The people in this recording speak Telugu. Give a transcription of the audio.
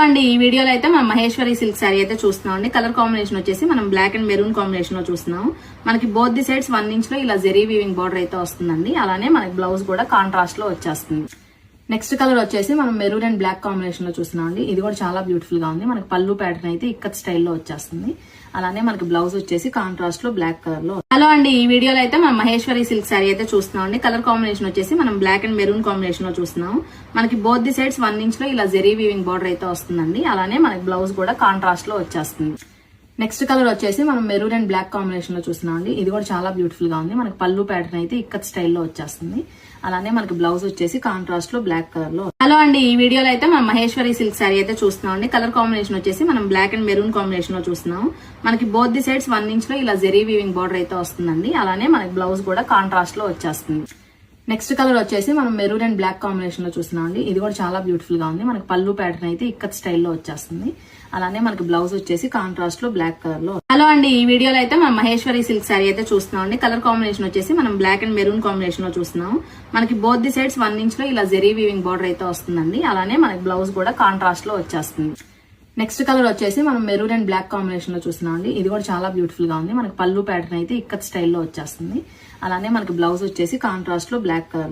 అండి, ఈ వీడియోలో అయితే మనం మహేశ్వరి సిల్క్ శారీ అయితే చూస్తున్నాం అండి. కలర్ కాంబినేషన్ వచ్చేసి మనం బ్లాక్ అండ్ మెరూన్ కాంబినేషన్ లో చూస్తున్నాం. మనకి బోత్ ది సైడ్స్ 1 ఇంచ్ లో ఇలా జెరీ వీవింగ్ బార్డర్ అయితే వస్తుందండి. అలానే మనకి బ్లౌజ్ కూడా కాంట్రాస్ట్ లో వచ్చేస్తుంది. నెక్స్ట్ కలర్ వచ్చేసి మనం మెరూన్ అండ్ బ్లాక్ కాంబినేషన్ లో చూస్తున్నాం అండి. ఇది కూడా చాలా బ్యూటిఫుల్ గా ఉంది. మనకి పళ్ళు ప్యాటర్న్ అయితే ఇక్కత్ స్టైల్లో వచ్చేస్తుంది. అలానే మనకి బ్లౌజ్ వచ్చేసి కాంట్రాస్ట్ లో బ్లాక్ కలర్ లో. హలో అండి, ఈ వీడియోలో అయితే మనం మహేశ్వరి సిల్క్ శారీ అయితే చూస్తున్నాం అండి. కలర్ కాంబినేషన్ వచ్చేసి మనం బ్లాక్ అండ్ మెరూన్ కాంబినేషన్ లో చూస్తున్నాం. మనకి బోత్ ది సైడ్స్ 1 ఇంచ్ లో ఇలా జెరీ వీవింగ్ బార్డర్ అయితే వస్తుందండి. అలానే మనకి బ్లౌజ్ కూడా కాంట్రాస్ట్ లో వచ్చేస్తుంది. నెక్స్ట్ కలర్ వచ్చేసి మనం మెరూన్ అండ్ బ్లాక్ కాంబినేషన్ లో చూస్తున్నాం అండి. ఇది కూడా చాలా బ్యూటిఫుల్ గా ఉంది. మనకి పళ్ళు ప్యాటర్న్ అయితే ఇక్కత్ స్టైల్లో వచ్చేస్తుంది. అలానే మనకి బ్లౌజ్ వచ్చేసి కాంట్రాస్ట్ లో బ్లాక్ కలర్ లో. హలో అండి, ఈ వీడియోలో అయితే మనం మహేశ్వరి సిల్క్ శారీ అయితే చూస్తున్నాం అండి. కలర్ కాంబినేషన్ వచ్చేసి మనం బ్లాక్ అండ్ మెరూన్ కాంబినేషన్ లో చూస్తున్నాం. మనకి బోత్ ది సైడ్స్ 1 ఇంచ్ లో ఇలా జెరీ వీవింగ్ బార్డర్ అయితే వస్తుందండి. అలానే మనకి బ్లౌజ్ కూడా కాంట్రాస్ట్ లో వచ్చేస్తుంది. నెక్స్ట్ కలర్ వచ్చేసి మనం మెరూన్ అండ్ బ్లాక్ కాంబినేషన్ లో చూస్తున్నాం అండి. ఇది కూడా చాలా బ్యూటిఫుల్ గా ఉంది. మనకి పళ్ళు ప్యాటర్న్ అయితే ఇక్కత్ స్టైల్లో వచ్చేస్తుంది. అలానే మనకి బ్లౌజ్ వచ్చేసి కాంట్రాస్ట్ లో బ్లాక్ కలర్ లో. హలో అండి, ఈ వీడియోలో అయితే మనం మహేశ్వరి సిల్క్ శారీ అయితే చూస్తున్నాం అండి. కలర్ కాంబినేషన్ వచ్చేసి మనం బ్లాక్ అండ్ మెరూన్ కాంబినేషన్ లో చూస్తున్నాం. మనకి బోత్ ది సైడ్స్ 1 ఇంచ్ లో ఇలా జెరీ వీవింగ్ బార్డర్ అయితే వస్తుందండి. అలానే మనకి బ్లౌజ్ కూడా కాంట్రాస్ట్ లో వచ్చేస్తుంది. నెక్స్ట్ కలర్ వచ్చేసి మనం మెరూన్ అండ్ బ్లాక్ కాంబినేషన్ లో చూస్తున్నాం అండి. ఇది కూడా చాలా బ్యూటిఫుల్ గా ఉంది. మనకి పళ్ళు ప్యాటర్న్ అయితే ఇక్కత్ స్టైల్లో వచ్చేస్తుంది. అలానే మనకి బ్లౌజ్ వచ్చేసి కాంట్రాస్ట్ లో బ్లాక్ కలర్.